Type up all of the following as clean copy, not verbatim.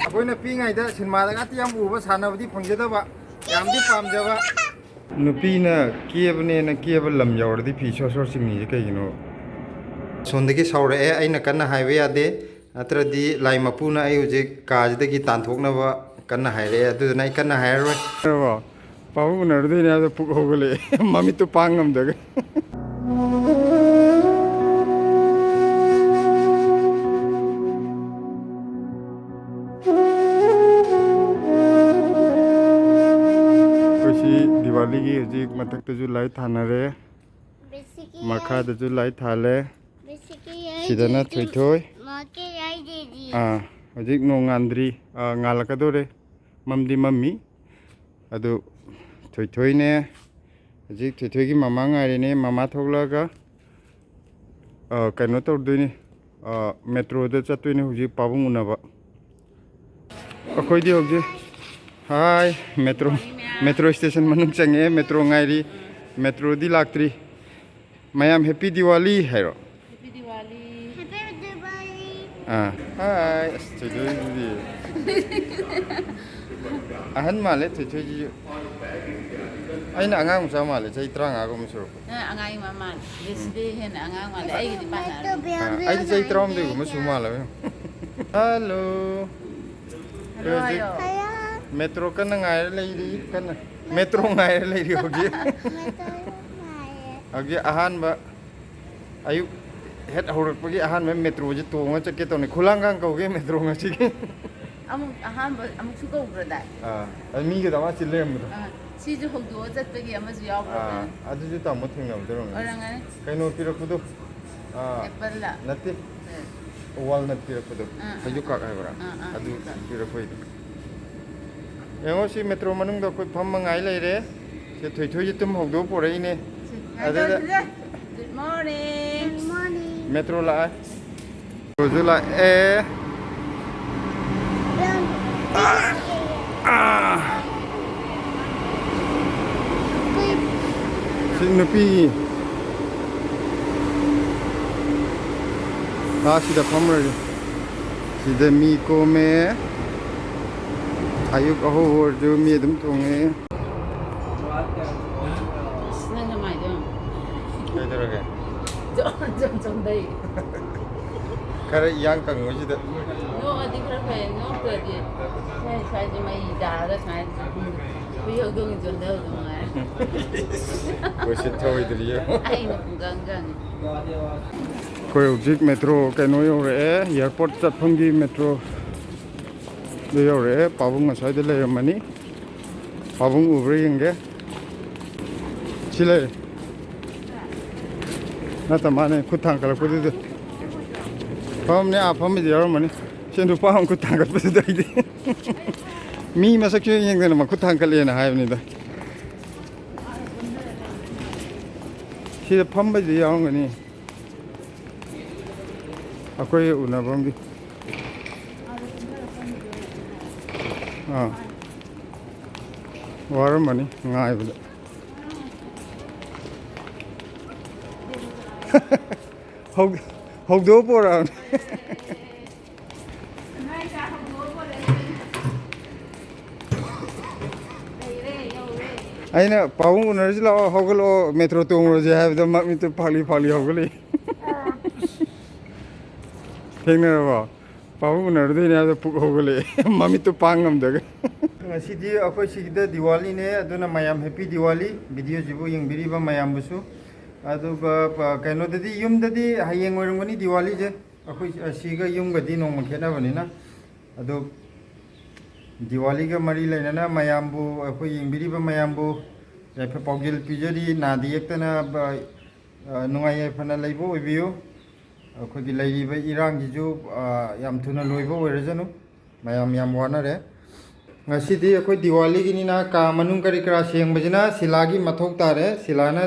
ꯑꯩꯈꯣꯏꯅ ꯄꯤꯉꯩꯗ ꯁꯤꯅꯦꯃꯥꯗ ꯉꯥꯛꯇ ꯌꯥꯝ ꯎꯕ ꯁꯥꯟꯅꯕꯗꯤ ꯐꯪꯖꯗꯕ ꯌꯥꯝꯗꯤ ꯄꯥꯝꯖꯕ ꯅꯨꯄꯤꯅ ꯀꯦꯕꯅꯦꯅ ꯀꯦꯕ ꯂꯝ ꯌꯧꯔꯗꯤ ꯐꯤ ꯁꯣꯔ ꯁꯣꯔ ꯆꯤꯡꯉꯤꯁꯦ ꯀꯩꯒꯤꯅꯣ ꯁꯣꯝꯗꯒꯤ ꯁꯥꯎꯔꯛꯑꯦ ꯑꯩꯅ ꯀꯟꯅ ꯍꯥꯏꯕ ꯌꯥꯗꯦ ꯅꯠꯇ꯭ꯔꯗꯤ ꯂꯥꯏ ꯃꯄꯨꯅ ꯑꯩ ꯍꯧꯖꯤꯛ ꯀꯥꯁꯤꯗꯒꯤ ꯇꯥꯟꯊꯣꯛꯅꯕ ꯀꯟꯅ ꯍꯥꯏꯔꯛꯑꯦ ꯑꯗꯨꯗꯨꯅ ꯑꯩ ꯀꯟꯅ ꯍꯥꯏꯔꯔꯣꯏ ꯄꯥꯕꯨꯡ ꯎꯅꯔꯗꯣꯏꯅꯦ ꯑꯗꯣ ꯄꯨꯛ ꯍꯧꯒꯠꯂꯛꯑꯦ ꯃꯃꯤꯠꯇꯨ ꯄꯥꯡ ꯉꯝꯗꯒ दिवाली हजिक मथक्तजु लाइट थानरे मखादजु लाइट थाले सिदना थोइथोय हजिक नोंगांद्री ngalakadore mamdi mammi adu थोइथोयने हजिक थोइथोयगी मामा ngairene mama थोगलागा कनो तौदोइने मेट्रोदा चतोइने हजिक पाबुंग उनाबा अखोइदि हजिक हाय मेट्रो स्टेशन मनुंग चंगे मेट्रो ngairi मेट्रो दी लाक्ट्री मैम हैप्पी दिवाली हैरो हैप्पी दिवाली हाय थोइथोयदी अहन माले थोइथोयजी अइना अंगांग मचा माले चै 35 गुम सुरु अंगाई मामा दिसदे हेन अंगांग माले आइगी पाना आई चै 30 गुम सु माले हेलो मेट्रो कन ngaire leiri kan metro ngaire leiri hogi hogi ahan ba ayu het horak pagi ahan me metro je tonga chake tone khulangang kauge metro ngasi amuk ahan ba amuk su kau brada mi ga dama chilem do si ju hogdo chatpagi amaju yaw adu ju tamu thingam do oranga kaino pirakudo apple la natti walnut pirakudo haju ka kai bra adu pirakoi यंगो C metro मनुंग दा कोई फम मंगाई लेरे से थोइ तुम हगदो पोरैने अदे good morning metro ला रोजु ला ए सिनुपी सिदा फम रे सिदा मी को में ayuk aho jo mi dum thonge snang mai dum kai dorage jom dai kare yang kang mo jida no adi kra phe no to di sai ji mai da da sai bi yo dong jom da dong ai ko se thoi dri yo ai no gang gang ko object metro kai no yo re airport chat phanggi metro There, Pabung aside the layer money. Pabung ubering ge. Chile. Not a man could tank a put it. Pam ne up with your money. Send to Pam could tank a put it. Me, Massachusetts, and Makutanka and I have neither. See the pump by the young and a quay unabongi. Water money, ngai bud. Hog do por around. Aina paung unerji la hoglo metro tong je have the mak to pali hogli. Thengna ba. पाऊ नरदे ने आदे पुक होगले mummy तो Pangam दगे ngasi akoi sigida diwali ne aduna mayam happy diwali video jibu yengbiriba mayam busu aduga kaino dadi yum dadi hayeng orungani diwali je akoi siga yum gadi nong khena bani na adu diwali ga mari lainana mayam bu akoi yengbiriba mayam bu yafe paugil pijari nadi ektana nungai fana leibo obiyo अखोगी लेरिबा इरांग जिजु याम थुना लोइबो ओइरजनु मयाम याम वानरे ngасidi अखोई दिवाली गिनिना का मनुंग करी करा सेंगबजिना सिलागी मथौक तारे सिलाना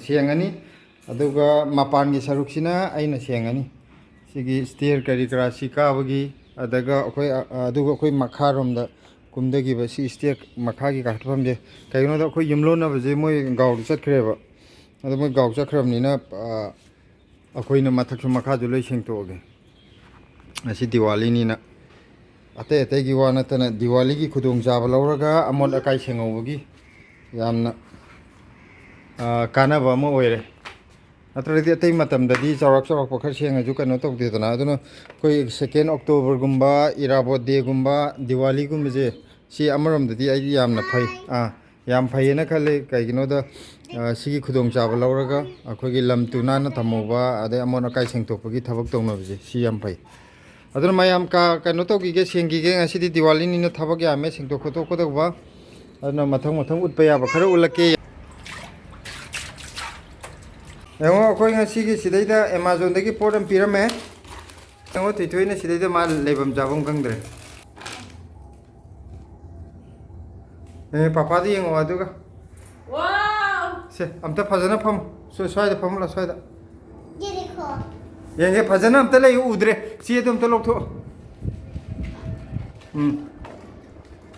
सेंगनी अदुगा मापानगी सरुक्सिना आइना सेंगनी सिगी stair करी करा सिकाबगी अदगा अखोई अदुगा अखोई मखारोमदा कुमदगी बसी स्टेयर मखागी काटफमजे कइनो द अखोई यमलोना बजे मोय गाव चतखरेबा अदु मोय गाव चखरमनिना ꯑꯩꯈꯣꯏꯅ ꯃꯊꯛꯁꯨ ꯃꯈꯥꯁꯨ ꯂꯣꯏ ꯁꯦꯡꯇꯣꯛꯑꯒꯦ ꯉꯁꯤ ꯗꯤꯋꯥꯂꯤꯅꯤꯅ ꯑꯇꯩ ꯑꯇꯩꯒꯤ ꯋꯥ ꯅꯠꯇꯅ ꯗꯤꯋꯥꯂꯤꯒꯤ ꯈꯨꯗꯣꯡꯆꯥꯕ ꯂꯧꯔꯒ ꯑꯃꯣꯠ ꯑꯀꯥꯏ ꯁꯦꯡꯍꯧꯕꯒꯤ ꯌꯥꯝꯅ ꯀꯥꯟꯅꯕ ꯑꯃ ꯑꯣꯏꯔꯦ ꯅꯠꯇ꯭ꯔꯒꯗꯤ ꯑꯇꯩ ꯃꯇꯝꯗꯗꯤ ꯆꯥꯎꯔꯥꯛꯄ ꯈꯔ ꯁꯦꯡꯉꯁꯨ ꯀꯩꯅꯣ ꯇꯧꯗꯦꯗꯅ ꯑꯗꯨꯅ ꯑꯩꯈꯣꯏ 2 ꯑꯣꯛꯇꯣꯕꯔꯒꯨꯝꯕ ꯏꯔꯥꯕꯣꯠ ꯗꯦꯒꯨꯝꯕ ꯗꯤꯋꯥꯂꯤꯒꯨꯝꯕꯁꯦ ꯁꯤ ꯑꯃꯔꯣꯝꯗꯗꯤ ꯑꯩꯗꯤ ꯌꯥꯝꯅ ꯐꯩ ꯌꯥꯝ ꯐꯩꯌꯦꯅ ꯈꯜꯂꯤ ꯀꯩꯒꯤꯅꯣꯗ ꯁꯤꯒꯤ ꯈꯨꯗꯣꯡꯆꯥꯕ ꯂꯧꯔꯒ ꯑꯩꯈꯣꯏꯒꯤ ꯂꯝ ꯇꯨ ꯅꯥꯟꯅ ꯊꯝꯍꯧꯕ ꯑꯗꯩ ꯑꯃꯣꯠ ꯑꯀꯥꯏ ꯁꯦꯡꯇꯣꯛꯄꯒꯤ ꯊꯕꯛ ꯇꯧꯅꯕꯁꯦ ꯁꯤ ꯌꯥꯝ ꯐꯩ ꯑꯗꯨꯅ ꯃꯌꯥꯝ ꯀꯩꯅꯣ ꯇꯧꯈꯤꯒꯦ ꯁꯦꯡꯈꯤꯒꯦ ꯉꯁꯤꯗꯤ ꯗꯤꯋꯥꯂꯤꯅꯤꯅ ꯊꯕꯛ ꯌꯥꯝꯃꯦ ꯁꯦꯡꯇꯣꯛ ꯈꯣꯠꯇꯣꯛꯀꯗꯧꯕ ꯑꯗꯨꯅ ꯃꯊꯪ ꯎꯠꯄ ꯌꯥꯕ ꯈꯔ ꯎꯠꯂꯛꯀꯦ ꯌꯦꯡꯉꯣ ꯑꯩꯈꯣꯏ ꯉꯁꯤꯒꯤ ꯁꯤꯗꯩꯗ ꯑꯦꯃꯥꯖꯣꯟꯗꯒꯤ ꯄꯣꯠ ꯑꯃ ꯄꯤꯔꯝꯃꯦ ꯌꯦꯡꯉꯣ ꯊꯣꯏꯊꯣꯏꯅ ꯁꯤꯗꯩꯗ ꯃꯥ ꯂꯩꯐꯝ ꯆꯥꯐꯝ ꯈꯪꯗ꯭ꯔꯦ ꯄꯄꯥꯗ ꯌꯦꯡꯉꯣ ꯑꯗꯨꯒ ꯁꯦ ꯑꯝꯇ ꯐꯖꯅ ꯐꯝ ꯁ꯭ꯋꯥꯏꯗ ꯐꯝꯃꯨꯂꯥ ꯁ꯭ꯋꯥꯏꯗ ꯌꯦꯡꯒꯦ ꯐꯖꯅ ꯑꯝꯇ ꯂꯩꯌꯨ ꯎꯗ꯭ꯔꯦ ꯆꯦꯗꯣ ꯑꯝꯇ ꯂꯧꯊꯣꯛꯑꯣ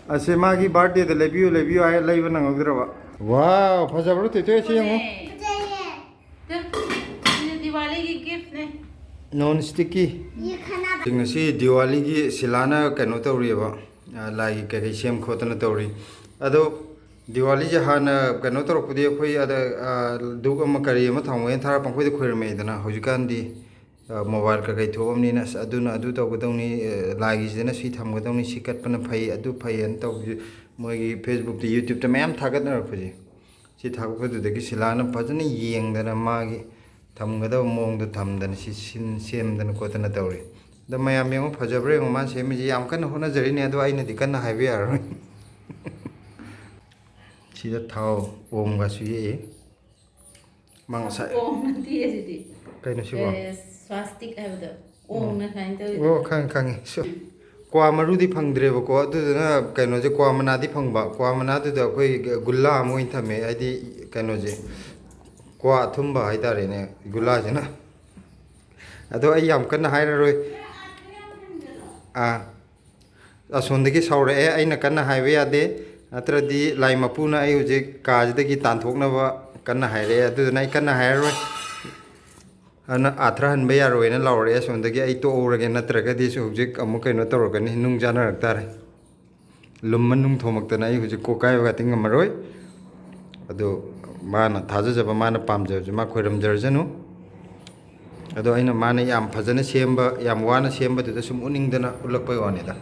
ꯑꯁꯤ ꯃꯥꯒꯤ ꯕꯥꯔꯗꯦꯗ ꯂꯩꯕꯤꯌꯨ ꯍꯥꯏ ꯂꯩꯕ ꯅꯪꯍꯧꯗ꯭ꯔꯕ ꯋꯥꯎ ꯐꯖꯕ꯭ꯔꯣ ꯊꯣꯏꯊꯣꯏ ꯑꯁꯤ ꯌꯦꯡꯉꯣ दिवाली गिफ्ट ने non sticky ngasi diwali silana kano tawriba lai kai sem khotana tawri ado diwali je hana kano tawrpudi khoi ada duk ama kari ama thangwe thara pangkhoi de khoirme dana hojikan di mobile ka kai thomni na aduna adu tawgadawni lai gi jena si thamgadawni sikat pana phai adu phai an taw moi gi facebook te youtube te mayam thagatna rakhuji si thagpadu de gi silana phajana yengdana magi ꯊꯝꯒꯗꯕ ꯃꯑꯣꯡꯗ ꯊꯝꯗꯅ ꯁꯤ ꯁꯦꯝꯗꯅ ꯈꯣꯠꯇꯅ ꯇꯧꯔꯤ ꯑꯗ ꯃꯌꯥꯝ ꯌꯦꯡꯉꯣ ꯐꯖꯕ꯭ꯔꯥ ꯌꯦꯡꯉꯣ ꯃꯥ ꯁꯦꯝꯃꯤꯁꯤ ꯌꯥꯝ ꯀꯟꯅ ꯍꯣꯠꯅꯖꯔꯤꯅꯦ ꯑꯗꯣ ꯑꯩꯅꯗꯤ ꯀꯟꯅ ꯍꯥꯏꯕ ꯌꯥꯔꯔꯣꯏ ꯁꯤꯗ ꯊꯥꯎ ꯑꯣꯝꯒꯁꯨ ꯌꯦꯛꯏ ꯃꯥ ꯉꯁꯥꯏ ꯑꯣꯝꯅꯗꯤ ꯑꯁꯤꯗꯤ ꯀꯩꯅꯣ ꯁꯤꯕꯣ ꯁ꯭ꯋꯥꯁꯇꯤꯛ ꯍꯥꯏꯕꯗꯣ ꯑꯣꯝꯅ ꯁꯨꯃꯥꯏꯅ ꯇꯧꯋꯤ ꯑꯣ ꯈꯪꯉꯦ ꯀ꯭ꯋꯥ ꯃꯔꯨꯗꯤ ꯐꯪꯗ꯭ꯔꯦꯕꯀꯣ ꯑꯗꯨꯗꯨꯅ ꯀꯩꯅꯣꯁꯦ ꯀ꯭ꯋꯥ ꯃꯅꯥꯗꯤ ꯐꯪꯕ ꯀ꯭ꯋꯥ ꯃꯅꯥꯗꯨꯗ ꯑꯩꯈꯣই ꯒꯨꯜꯂꯥ ꯑꯃ ꯑꯣꯏꯅ ꯊꯝꯃꯦ ꯍꯥꯏꯗꯤ ꯀꯩꯅꯣꯁꯦ ꯀ꯭ꯋꯥ ꯑꯊꯨꯝꯕ ꯍꯥꯏꯇꯥꯔꯦꯅꯦ ꯒꯨꯂꯥꯁꯤꯅ ꯑꯗꯣ ꯑꯩ ꯌꯥꯝ ꯀꯟꯅ ꯍꯥꯏꯔꯔꯣꯏ ꯑꯁꯣꯝꯗꯒꯤ ꯁꯥꯎꯔꯛꯑꯦ ꯑꯩꯅ ꯀꯟꯅ ꯍꯥꯏꯕ ꯌꯥꯗꯦ ꯅꯠꯇ꯭ꯔꯗꯤ ꯂꯥꯏ ꯃꯄꯨꯅ ꯑꯩ ꯍꯧꯖꯤꯛ ꯀꯥꯁꯤꯗꯒꯤ ꯇꯥꯟꯊꯣꯛꯅꯕ ꯀꯟꯅ ꯍꯥꯏꯔꯛꯑꯦ ꯑꯗꯨꯗꯨꯅ ꯑꯩ ꯀꯟꯅ ꯍꯥꯏꯔꯔꯣꯏ ꯑꯗꯨꯅ ꯑꯥꯊ꯭ꯔ ꯍꯟꯕ ꯌꯥꯔꯣꯏꯅ ꯂꯥꯎꯔꯛꯑꯦ ꯑꯁꯣꯝꯗꯒꯤ ꯑꯩ ꯇꯣꯛꯍꯧꯔꯒꯦ ꯅꯠꯇ꯭ꯔꯒꯗꯤ ꯍꯧꯖꯤꯛ ꯑꯃꯨꯛ ꯀꯩꯅꯣ ꯇꯧꯔꯛꯀꯅꯤ ꯅꯨꯡ ꯆꯥꯅꯔꯛ ꯇꯥꯔꯦ ꯂꯨꯝꯃ ꯅꯨꯡ ꯊꯣꯝꯃꯛꯇꯅ ꯑꯩ ꯍꯧꯖꯤꯛ ꯀꯣꯛꯀꯥꯏꯕꯒꯗꯤ ꯉꯝꯃꯔꯣꯏ ꯑꯗꯣ ꯃꯥꯅ ꯊꯥꯖꯖꯕ ꯃꯥꯅ ꯄꯥꯝꯖꯕꯁꯦ ꯃꯥ ꯈꯣꯏꯔꯝꯖꯔꯖꯅꯨ ꯑꯗꯣ ꯑꯩꯅ ꯃꯥꯅ ꯌꯥꯝ ꯐꯖꯅ ꯁꯦꯝꯕ ꯌꯥꯝ ꯋꯥꯅ ꯁꯦꯝꯕꯗꯨꯗ ꯁꯨꯝ ꯎꯠꯅꯤꯡꯗꯅ ꯎꯠꯂꯛꯄꯩ ꯋꯥꯅꯤꯗ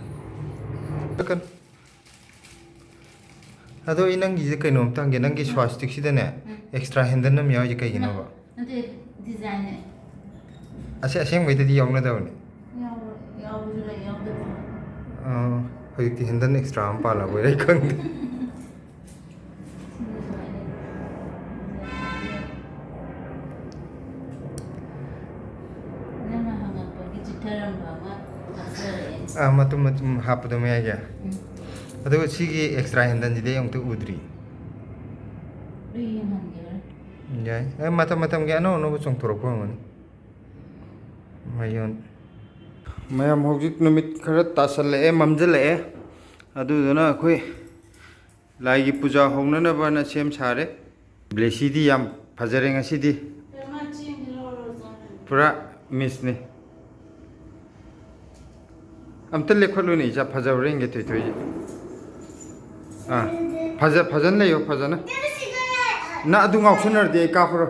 ꯑꯗꯣ ꯑꯩ ꯅꯪꯒꯤꯁꯦ ꯀꯩꯅꯣꯝꯇ ꯍꯪꯒꯦ ꯅꯪꯒꯤ ꯁ꯭ꯋꯥꯁꯇꯤꯛꯁꯤꯗꯅꯦ ꯑꯦꯛꯁꯇ꯭ꯔꯥ ꯍꯦꯟꯗꯜ ꯑꯃ ꯌꯥꯎꯔꯤꯁꯦ ꯀꯩꯒꯤꯅꯣꯕ ꯅꯠꯇꯦ ꯗꯤꯖꯥꯏꯟꯅꯦ ꯑꯁꯦꯡꯕꯩꯗꯗꯤ ꯌꯥꯎꯅꯗꯕꯅꯤ ꯌꯥꯎꯕꯁꯨ ꯂꯩ ꯌꯥꯎꯗꯕ ꯍꯧꯖꯤꯛꯇꯤ ꯍꯦꯟꯗꯜ ꯑꯦꯛꯁꯇ꯭ꯔꯥ ꯑꯃ ꯄꯥꯜꯂꯕꯣꯏꯔ ꯑꯩ ꯈꯪꯗꯦ ꯅꯪꯅ ꯍꯪꯉꯛꯄꯒꯤ ꯆꯤꯊꯔꯝꯕ ꯑꯃ ꯍꯥꯞꯆꯔꯛꯑꯦ ꯃꯇꯨꯝ ꯍꯥꯞꯄꯗꯣ ꯃꯌꯥꯏꯒꯤ ꯑꯗꯨꯒ ꯁꯤꯒꯤ ꯑꯦꯛꯁꯇ꯭ꯔꯥ ꯍꯦꯟꯗꯜꯁꯤꯗꯤ ꯑꯩ ꯑꯃꯨꯛꯇ ꯎꯗ꯭ꯔꯤ ꯌꯥꯏ ꯃꯇꯝꯒꯤ ꯑꯅꯧ ꯆꯣꯡꯊꯣꯔꯛꯄ ꯑꯣꯏꯔꯝꯒꯅꯤ ꯃꯌꯥꯝ ꯍꯧꯖꯤꯛ ꯅꯨꯃꯤꯠ ꯈꯔ ꯇꯥꯁꯜꯂꯛꯑꯦ ꯃꯝꯁꯤꯜꯂꯛꯑꯦ ꯑꯗꯨꯗꯨꯅ ꯑꯩꯈꯣꯏ ꯂꯥꯏꯒꯤ ꯄꯨꯖꯥ ꯍꯧꯅꯅꯕꯅ ꯁꯦꯝ ꯁꯥꯔꯦ ꯕ꯭ꯂꯦꯁꯤꯗꯤ ꯌꯥꯝ ꯐꯖꯔꯦ ꯉꯁꯤꯗꯤ ꯄꯨꯔꯥ ꯃꯤꯁꯅꯤ ꯑꯝꯇ ꯂꯦꯞꯈꯠꯂꯨꯅꯦ ꯏꯆꯥ ꯐꯖꯕ꯭ꯔꯥ ꯌꯦꯡꯒꯦ ꯊꯣꯏꯊꯣꯏꯁꯦ ꯐꯖꯅ ꯂꯩꯌꯣ ꯐꯖꯅ ꯅꯪ ꯑꯗꯨ ꯉꯥꯎꯁꯟꯅꯔꯗꯤ ꯑꯩ ꯀꯥꯞꯄꯔꯣ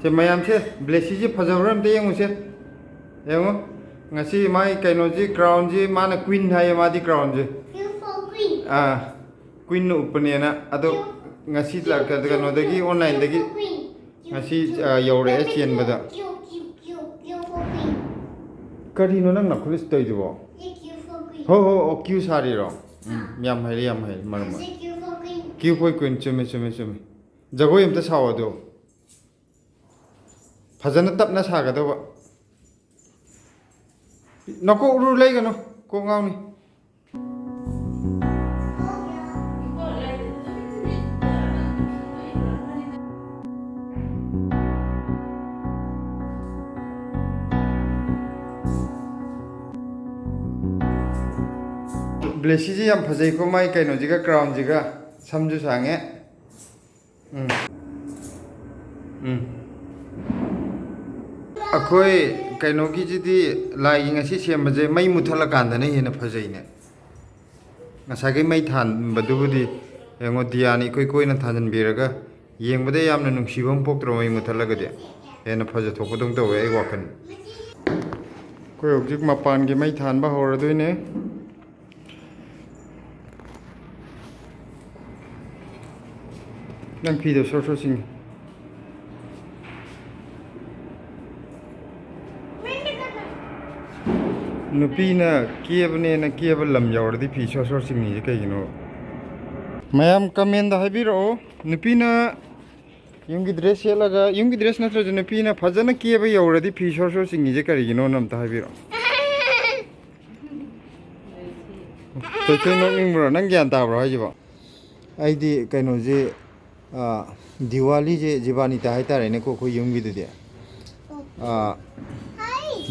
ꯁꯦ ꯃꯌꯥꯝꯁꯦ ꯕ꯭ꯂꯦꯁꯤꯁꯦ ꯐꯖꯕ꯭ꯔꯥ ꯑꯝꯇ ꯌꯦꯡꯉꯨꯁꯦ ꯌꯦꯡꯉꯣ ꯉꯁꯤ ꯃꯥꯒꯤ ꯀꯩꯅꯣꯁꯤ ꯀ꯭ꯔꯥꯎꯟꯁꯤ ꯃꯥꯅ ꯀ꯭ꯋꯤꯟ ꯍꯥꯏꯌꯦ ꯃꯥꯗꯤ ꯀ꯭ꯔꯥꯎꯟꯁꯦ ꯀ꯭ꯋꯤꯟꯅ ꯎꯞꯄꯅꯦꯅ ꯑꯗꯣ ꯉꯁꯤ ꯀꯩꯅꯣꯗꯒꯤ ꯑꯣꯟꯂꯥꯏꯟꯗꯒꯤ ꯉꯁꯤ ꯌꯧꯔꯛꯑꯦ ꯆꯦꯟꯕꯗ ꯀꯔꯤꯅꯣ ꯅꯪ ꯅꯈꯨꯠꯂꯤꯁ ꯇꯧꯔꯤꯗꯨꯕꯣ ꯍꯣ ꯀ꯭ꯌꯨ ꯁꯥꯔꯤꯔꯣ ꯌꯥꯝ ꯍꯩꯔꯦ ꯃꯔꯝ ꯀ꯭ꯌꯨ ꯐꯣꯔ ꯀ꯭ꯋꯤꯟ ꯆꯨꯝꯃꯦ ꯖꯒꯣꯏ ꯑꯝꯇ ꯁꯥꯎ ꯑꯗꯣ ꯐꯖꯅ ꯇꯞꯅ ꯁꯥꯒꯗꯧꯕ ꯅꯀꯣꯛ ꯎꯔꯨ ꯂꯩꯒꯅꯨ ꯀꯣꯛ ꯉꯥꯎꯅꯤ ꯕ꯭ꯂꯦꯁꯤꯁꯤ ꯌꯥꯝ ꯐꯖꯩꯀꯣ ꯃꯥꯏ ꯀꯩꯅꯣꯁꯤꯒ ꯀ꯭ꯔꯥꯎꯟꯁꯤꯒ ꯁꯝꯁꯨ ꯁꯥꯡꯉꯦ ꯑꯩꯈꯣꯏ ꯀꯩꯅꯣꯒꯤꯁꯤꯗꯤ ꯂꯥꯏꯒꯤ ꯉꯁꯤ ꯁꯦꯝꯕꯁꯦ ꯃꯩ ꯃꯨꯠꯊꯠꯂꯀꯥꯟꯗꯅ ꯍꯦꯟꯅ ꯐꯖꯩꯅꯦ ꯉꯁꯥꯏꯒꯤ ꯃꯩ ꯊꯥꯟꯕꯗꯨꯕꯨꯗꯤ ꯌꯦꯡꯉꯣ ꯗꯤꯌꯥꯅꯤ ꯑꯩꯈꯣꯏ ꯀꯣꯏꯅ ꯊꯥꯟꯖꯟꯕꯤꯔꯒ ꯌꯦꯡꯕꯗ ꯌꯥꯝꯅ ꯅꯨꯡꯁꯤꯕ ꯑꯃ ꯄꯣꯛꯇ꯭ꯔꯣ ꯃꯩ ꯃꯨꯠꯊꯠꯂꯒꯗꯤ ꯍꯦꯟꯅ ꯐꯖꯊꯣꯛꯄꯗꯧ ꯇꯧꯋꯦ ꯑꯩ ꯋꯥꯈꯜ ꯑꯩꯈꯣꯏ ꯍꯧꯖꯤꯛ ꯃꯄꯥꯟꯒꯤ ꯃꯩ ꯊꯥꯟꯕ ꯍꯧꯔꯗꯣꯏꯅꯦ ꯅꯪ ꯐꯤꯗꯣ ꯁꯣꯔ ꯁꯣꯔ ꯆꯤꯡꯉꯤ ꯅꯨꯄꯤꯅ ꯀꯦꯕꯅꯦꯅ ꯀꯦꯕ ꯂꯝ ꯌꯧꯔꯗꯤ ꯐꯤ ꯁꯣꯔ ꯁꯣꯔ ꯆꯤꯡꯉꯤꯁꯦ ꯀꯩꯒꯤꯅꯣ ꯃꯌꯥꯝ ꯀꯃꯦꯟꯗ ꯍꯥꯏꯕꯤꯔꯛꯑꯣ ꯅꯨꯄꯤꯅ ꯌꯨꯝꯒꯤ ꯗ꯭ꯔꯦꯁ ꯁꯦꯠꯂꯒ ꯌꯨꯝꯒꯤ ꯗ꯭ꯔꯦꯁ ꯅꯠꯇ꯭ꯔꯁꯨ ꯅꯨꯄꯤꯅ ꯐꯖꯅ ꯀꯦꯕ ꯌꯧꯔꯗꯤ ꯐꯤ ꯁꯣꯔ ꯁꯣꯔ ꯆꯤꯡꯉꯤꯁꯦ ꯀꯔꯤꯒꯤꯅꯣꯅ ꯑꯝꯇ ꯍꯥꯏꯕꯤꯔꯛꯑꯣ ꯊꯣꯏꯊꯣꯏ ꯅꯣꯛꯅꯤꯡꯕ꯭ꯔꯣ ꯅꯪ ꯒ꯭ꯌꯥꯟ ꯇꯥꯕ꯭ꯔꯣ ꯍꯥꯏꯁꯤꯕꯣ ꯑꯩꯗꯤ ꯀꯩꯅꯣꯁꯦ ꯗꯤꯋꯥꯂꯤꯁꯦ ꯖꯤꯕꯥꯅꯤꯇꯥ ꯍꯥꯏꯇꯥꯔꯦꯅꯦꯀꯣ ꯑꯩꯈꯣꯏ ꯌꯨꯝꯒꯤꯗꯨꯗꯤ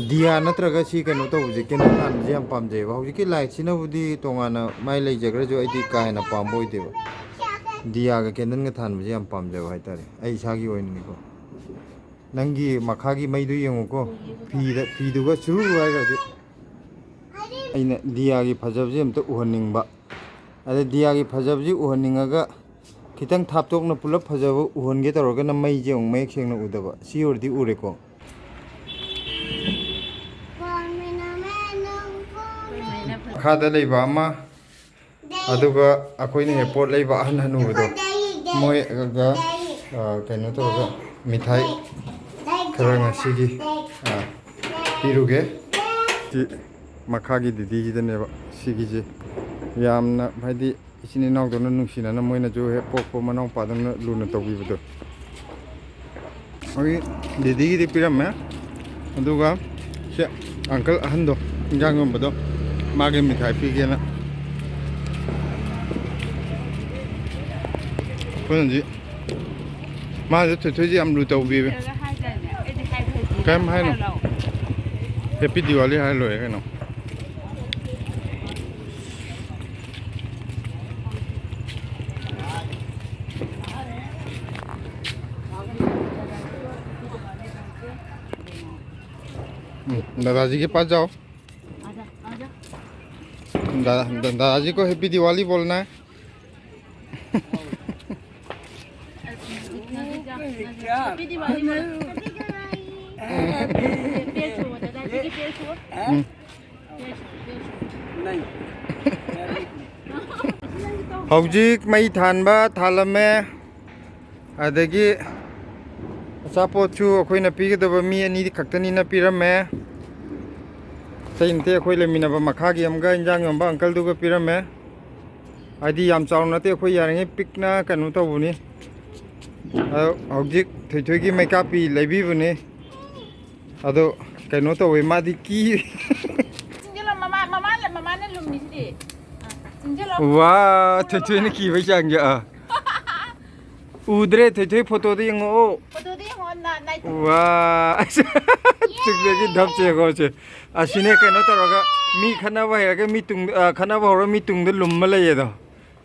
ꯗꯤꯌꯥ ꯅꯠꯇ꯭ꯔꯒ ꯁꯤ ꯀꯩꯅꯣ ꯇꯧꯕꯁꯦ ꯀꯦꯟꯗꯜ ꯊꯥꯟꯕꯁꯦ ꯌꯥꯝ ꯄꯥꯝꯖꯩꯑꯕ ꯍꯧꯖꯤꯛꯀꯤ ꯂꯥꯏꯠꯁꯤꯅꯕꯨꯗꯤ ꯇꯣꯉꯥꯟꯅ ꯃꯥꯏ ꯂꯩꯖꯈ꯭ꯔꯁꯨ ꯑꯩꯗꯤ ꯀꯥ ꯍꯦꯟꯅ ꯄꯥꯝꯕ ꯑꯣꯏꯗꯦꯕ ꯗꯤꯌꯥꯒ ꯀꯦꯟꯗꯜꯒ ꯊꯥꯟꯕꯁꯦ ꯌꯥꯝ ꯄꯥꯝꯖꯕ ꯍꯥꯏꯇꯥꯔꯦ ꯑꯩ ꯏꯁꯥꯒꯤ ꯑꯣꯏꯅꯅꯤꯀꯣ ꯅꯪꯒꯤ ꯃꯈꯥꯒꯤ ꯃꯩꯗꯨ ꯌꯦꯡꯉꯨꯀꯣ ꯐꯤꯗꯨꯒ ꯁꯨꯔꯨ ꯍꯥꯏꯈ꯭ꯔꯗꯤ ꯑꯩꯅ ꯗꯤꯌꯥꯒꯤ ꯐꯖꯕꯁꯦ ꯑꯝꯇ ꯎꯍꯟꯅꯤꯡꯕ ꯑꯗ ꯗꯤꯌꯥꯒꯤ ꯐꯖꯕꯁꯤ ꯎꯍꯟꯅꯤꯡꯉꯒ खितंग थापटोकना पुलप फजब उहनगे तौरगना मईजे अमुक मयेक सेंगना उदबा सी ओरदी उरेको खादा लेबा अमा अदुगा अखोइने एयरपोर्ट लेबा अहन हनुबदो मोय गा कइनो तौरगा मिठाई खरा ngasiगी पिरुगे मखागी दीदीगीदनेबा सिगीजे यामना भाइदी इसिनी नावदोना नुंसिनाना मोयना जो हे पोपो मनाव पादना लुना तौबीबदो अगी दीदीगीदी पिरम्मे अदुगा से अंकल अहनदो इंजांग योंबदो मागे मिठाई पीगेना कोनजी माजे थोथोजी याम लु तौबीबे कैम हायनो हैप्पी दिवाली हाय लोए कनो दादाजी के पास जाओ दादाजी को हैप्पी दिवाली बोलना है हैप्पी दिवाली हौजिक मई थानबा थालमे अदगी अचापोचु अखोइना पीगदबा मी अनी खक्तनीना पीरमे सैनते अखोइ लेमिनबा मखागी अमगा इंजांग योंबा अंकल दुगा पीरमे आदि याम चाउनते अखोइ यारंगे पिकना कनु तौबुनी हौजिक थैथोइगी मेकअपी लेबिबुनी अदो कनु तौवे मादी की चिंजलो ममा ने लुमनिसिदि चिंजलो वाह थैथोइने की बैचांगे उद्रे थैथोइ फोटो दे यंगो फोटो दे हो नाइ वाह चिकदेगी धपचे गोचे असिने कनो तरोगा मी खनाबा हेरगा मी तुंग खनाबा होरो मी तुंग लुम्मा लयेदो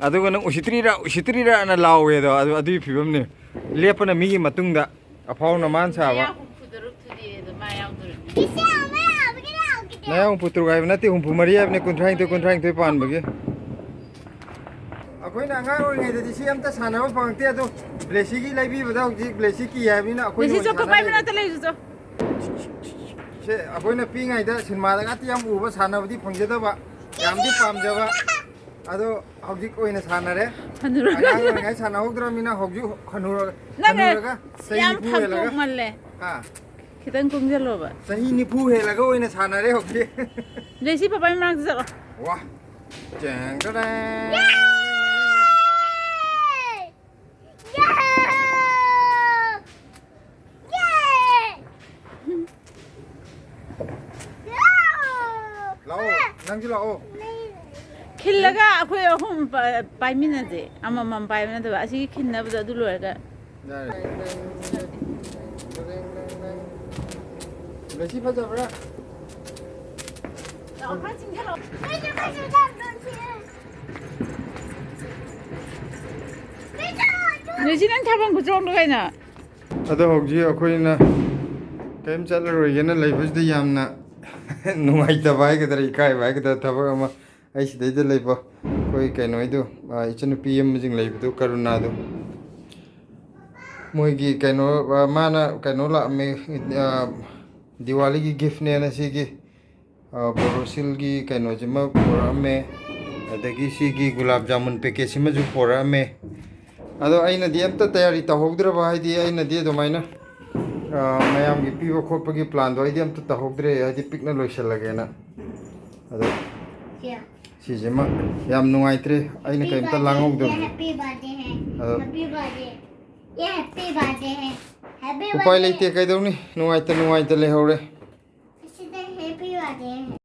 अदुगा नंग उसित्रीरा ना लावेदो अदुई फिबमने लेपना मीगी मतुंगदा अफावना मान साबा नायां पुत्रु गायब नते हुंफु मरि याबने कुंथ्राइं तो पानबगे अखोइना अंगा ओरिङैददि सि अमता सानाबा फंगते अदो ब्लेसिगी लाइबिबदा हौजि ब्लेसि की हाबिना अखोइना लेसि चोको पाइबना त लैजो से अखोइना पिङैदा सिनेमादा गाति याम उबा सानाबदि फंगजदबा यामदि पामजबा अदो हौजिक ओइना सानारे हनुरगा ओइना सानाहौद्रमिना हौजि हनुरगा सही याम निफु फंगतो हेलगा मल्ले हां खितंग कुंजलोबा सही निफु हेलगा ओइना सानारे हौजि लेसि पापाइ मांग जरो वाह चेंगडा लाओ नंग लाओ खिल्लगा अखोइ अहुम पाइमिनजे अममम पाइमिनदबा असि खिन्नबदा अदु लोरगा लेसि फजबरा अखा चिंजलो लेसि नंग थाबं खुजोंग दगाइना ꯑꯗꯣ ꯍꯧꯖꯤꯛ ꯑꯩꯈꯣꯏꯅ ꯀꯔꯤꯝ ꯆꯠꯂꯔꯣꯏꯒꯦꯅ ꯂꯩꯕꯁꯤꯗ ꯌꯥꯝꯅ ꯅꯨꯡꯉꯥꯏꯇꯕ ꯍꯥꯏꯒꯗ꯭ꯔꯥ ꯏꯀꯥꯏꯕ ꯍꯥꯏꯒꯗ꯭ꯔꯥ ꯊꯕꯛ ꯑꯃ ꯑꯩ ꯁꯤꯗꯩꯗ ꯂꯩꯕ ꯑꯩꯈꯣꯏ ꯀꯩꯅꯣꯗꯣ ꯏꯆꯟꯅꯨꯄꯤ ꯑꯃꯁꯤꯡ ꯂꯩꯕꯗꯣ ꯀरुණꯥꯗꯣ ꯃꯣꯏꯒꯤ ꯀꯩꯅꯣ ꯃꯥꯅ ꯀꯩꯅꯣ ꯂꯥꯛꯑꯝꯃꯦ ꯗꯤꯋꯥꯂꯤꯒꯤ ꯒꯤꯐꯅꯦꯅ ꯁꯤꯒꯤ ꯕꯣꯔꯣꯁꯤꯜꯒꯤ ꯀꯩꯅꯣꯁꯤꯃ ꯄꯨꯔꯛꯑꯝꯃꯦ ꯑꯗꯒꯤ ꯁꯤꯒꯤ ꯒꯨꯂꯥꯞ ꯖꯥꯃꯨꯟ ꯄꯦꯀꯦꯠꯁꯤꯃꯁꯨ ꯄꯨꯔꯛꯑꯝꯃꯦ ꯑꯗꯣ ꯑꯩꯅꯗꯤ ꯑꯝꯇ ꯇꯌꯥꯔꯤ ꯇꯧꯍꯧꯗ꯭ꯔꯕ ꯍꯥꯏꯗꯤ ꯑꯩꯅꯗꯤ ꯑꯗꯨꯃꯥꯏꯅ ꯃꯌꯥꯝꯒꯤ ꯄꯤꯕ ꯈꯣꯠꯄꯒꯤ ꯄ꯭ꯂꯥꯟꯗꯣ ꯑꯩꯗꯤ ꯑꯝꯇ ꯇꯧꯍꯧꯗ꯭ꯔꯦ ꯍꯥꯏꯗꯤ ꯄꯤꯛꯅ ꯂꯣꯏꯁꯤꯜꯂꯒꯦꯅ ꯑꯗꯣ ꯁꯤꯁꯤꯃ ꯌꯥꯝ ꯅꯨꯡꯉꯥꯏꯇ꯭ꯔꯦ ꯑꯩꯅ ꯀꯔꯤꯝꯇ ꯂꯥꯡꯍꯧꯗꯕꯁꯦ ꯎꯄꯥꯏ ꯂꯩꯇꯦ ꯀꯩꯗꯧꯅꯤ ꯅꯨꯡꯉꯥꯏꯇ ꯂꯩꯍꯧꯔꯦ